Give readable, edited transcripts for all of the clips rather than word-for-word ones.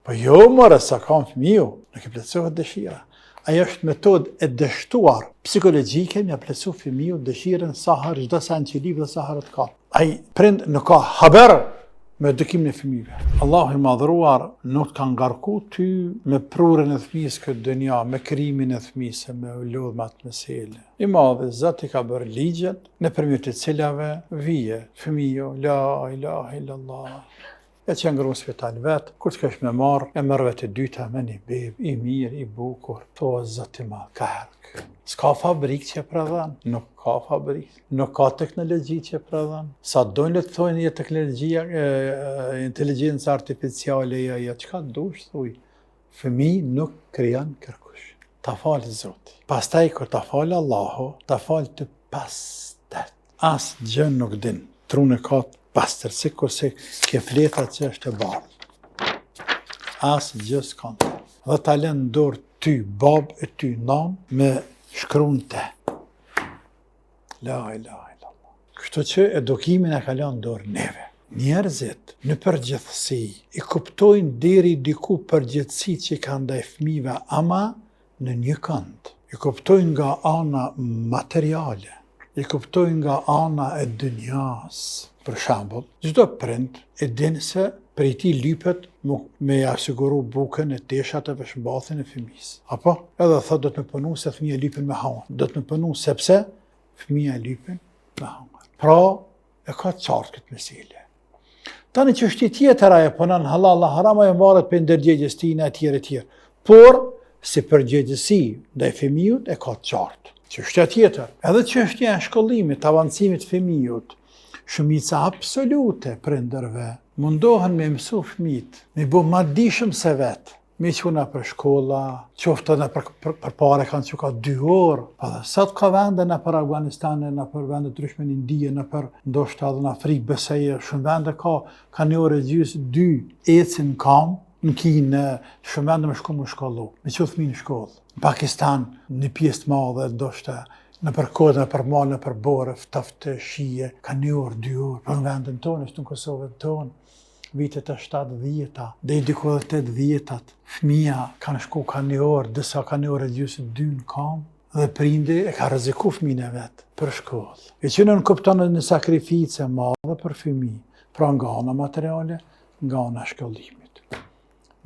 Po jo more sa kam fëmiu, nuk i plotësohet dëshira. Ajo është metodë e dështuar psikologjike me plotësu fëmiu dëshirën sa herë çdo sa që liv dhe sa herë të ka. Ai prind nuk ka haber me edukimin e fëmijëve. Allahu i madhruar nuk ka ngarku ty me prurën e fëmijës këtë dënja, me krimin e fëmijës, me lodh me atë mesele. I madhi Zoti ka bërë ligjet nëpërmjet të cilave vije fëmiu la ilaha illallah. E që ngru në spital vetë, kur të kesh me marrë, e mërëve të dyta me një bebë, i mirë, i bukur, to Zoti ma, ka herkë. S'ka fabrik që prodhon, nuk ka fabrik, nuk ka teknologji që prodhon. Sa dojnë të thojnë një teknologjia, inteligencë artificiale, çka dush, thuj. Fëmijë nuk krijon kërkush. Ta falë Zoti. Pastaj kur ta falë Allahu, ta falë të pastet. As gjë nuk din, trunë ka pastër, si kurse ke fletat që është e bardhë. Asë gjë s'kan. Dhe ta lënë dorë ty, babë e ty, nanë, me shkruan te. La ilaha illallah. Kështu që edukimin e ka lënë dorë neve. Njerëzit në përgjithësi i kuptojnë deri diku përgjithësi që ka ndaj fëmijëve, ama në një kënd. I kuptojnë nga ana materiale, i kuptojnë nga ana e dynjas. Për shembull, çdo prind e din se prej tij lypet me asiguru bukën e teshat e veshmbathin e fëmijës. Apo edhe thotë do të më punu se fëmija lypen me hanë. Do të më punu sepse fëmija lypen me hanë. Pra e ka qartë këtë mesele. Tani çështje tjetër ajo punon halal haram ajo marret për ndërgjegjes tina e tjerë. Por si përgjegjësi ndaj fëmijut e ka qartë. Çështja tjetër, edhe çështja e shkollimit, avancimit të fëmijut. Shumica absolute prindërve mundohen me mësu fëmijët, me bu ma dishëm se vetë, me quna për shkolla, qoftë edhe për pare kanë që ka 2 orë, pa dhe sot ka vende në për Afganistan, në për vende të ryshme në Indije, në për ndoshta edhe në Afrikë, beseje, shumë vende ka 1 orë e gjysë, 2 ecin kam, në Kinë, shumë vende me shku më shkollu, me që fëmijë në shkollë. Në Pakistan, në pjesë të madhe, ndoshta, në për kodë, në për malë, në për borë, ftaftë, shije, ka 1 orë, 2 orë, për në vendin tonë, është në Kosovën tonë, vitet e 70-ta, dhe i diku edhe 80-tat, fëmija kanë shku ka 1 orë, disa ka 1 orë e gjysë 2 në kam, dhe prindi e ka rreziku fëmijën e vetë për shkollë. E që në kupton në sakrificë madhe për fëmijë, pra nga ana materiale, nga ana shkollimit.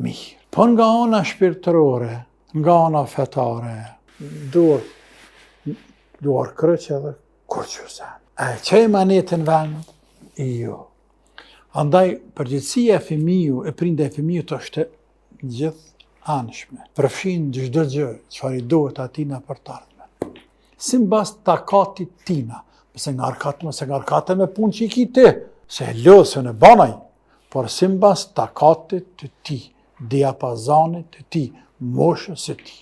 Mirë. Po nga ana shpirtërore, nga ana fetare, duar kryqe dhe kurqësen. E që i manetin vend? Jo. Andaj, përgjithësia e fëmiju, e prinde e fëmiju të është gjithë anshme. Përfshin çdo gjë, çfarë i duhet atina për të ardhmen. Si mbas takatit tina, mëse ngarkate me punë që i ki ti, se losën e banaj, por si mbas takatit të ti, diapazanit të ti, moshës e ti.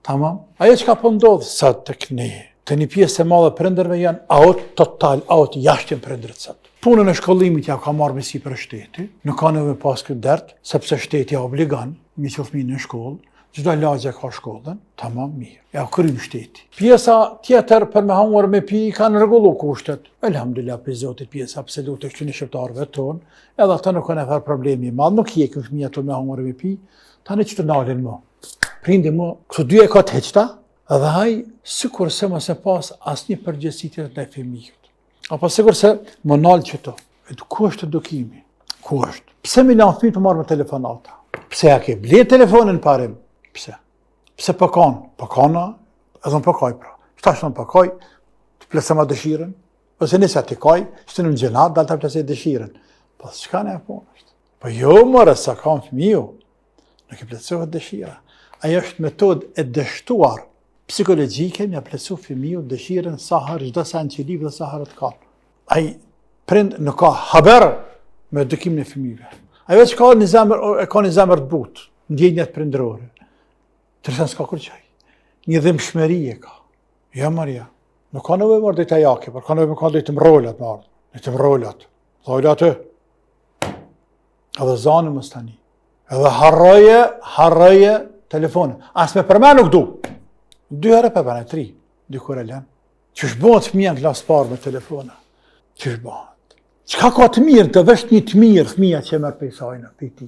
Tamam? Ajo që ka po ndodhë sot të këneje, të një pjesë e madhe prindërve janë aut total, aut jashtën prindërit sot. Punën e shkollimit ja ka marrë mesi për shteti, nuk ka nevojë pas këtë dert, sepse shteti ja obligon me që fëmijën në shkollë, çdo lagje ka shkollën, tamam mirë. Ja kryen shteti. Pjesa tjetër për me hangur me pi kanë rregullu kushtet. Elhamdulillah për Zotit pjesa absolute këtu në shqiptarëve tonë, edhe ata nuk kanë fare problemi i madh, nuk jekin fëmijët tonë me hangur me pi, tani ç'të ndalen më. Prindi më, këto dy e ka të heqta, edhe haj sikur se mos e pas asnjë përgjegjësi tjetër ndaj fëmijës. Apo sigur se më nalë që to. Ku është edukimi? Ku është? Pse mi lanë fëmijë të marrë me telefonata? Pse ja ke ble telefonin parim? Pse? Pse pëkanë? Pëkana edhe në pëkaj pra. Shtash në pëkaj, të plese ma dëshiren. Ose nisa të kaj, shtë në më gjenat, dalë të plese dëshiren. Po s'ka ne e punë është? Po jo mëre sa kanë fëmiju, nuk i plesohet dëshira. Ajo është metodë e dështuar psikologjike me plesu fëmiju dëshiren sa herë çdo sa që liv dhe sa herë të ka. Ai prind nuk ka haber me edukimin e fëmijëve. Ajo që ka një zemër, e ka një zemër të butë, ndjenjat prindërore. Tërsen s'ka kërqaj. Një dhimbshmëri e ka. Ja Maria, nuk ka nevojë marrë dita jake, por ka nevojë me ka dita mrollat marrë. Dita mrollat. Thojla atë. Edhe zanë më stani. Edhe harroje telefonin. As me përmen nuk du. 2 herë për përne, 3, 2 kur e lënë. Qësh bëhet fëmija në klasë parë me telefona? Qësh bëhet? Qka ka të mirë, të vesh një të mirë fëmija që e mërë për sajnë, për ti?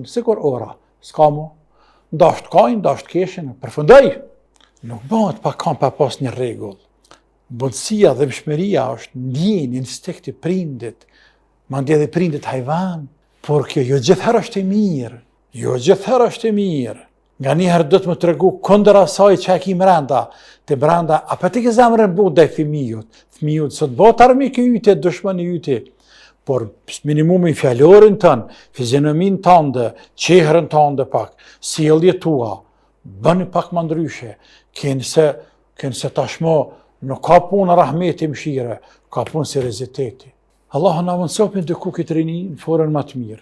thonë, sikur ora, s'ka mu, ndasht kajnë, ndasht keshin, përfundoj. Nuk bëhet pa kam pa pas një rregull. Butësia dhe mshmëria është ndjenjë, instikti prindit, mandje dhe prindit hajvan, por kjo jo gjithherë është e mirë, jo gjithherë është e mirë. Nga njëherë do të më tregu kundër asaj që e ki mrenda, të brenda, apo ti ke zemrën but dhe fëmijut, sot bot armik i yti, dushmani i yti, por minimumi fjallorin tënë, fizionomin tënde, qehrën tënde pak, sjelljet tua, bëni pak më ndryshe, kënë se tashmo nuk ka punë rahmeti mshire, ka punë serioziteti. Allahu na mësopin të ku këtë rini në forën më të mirë.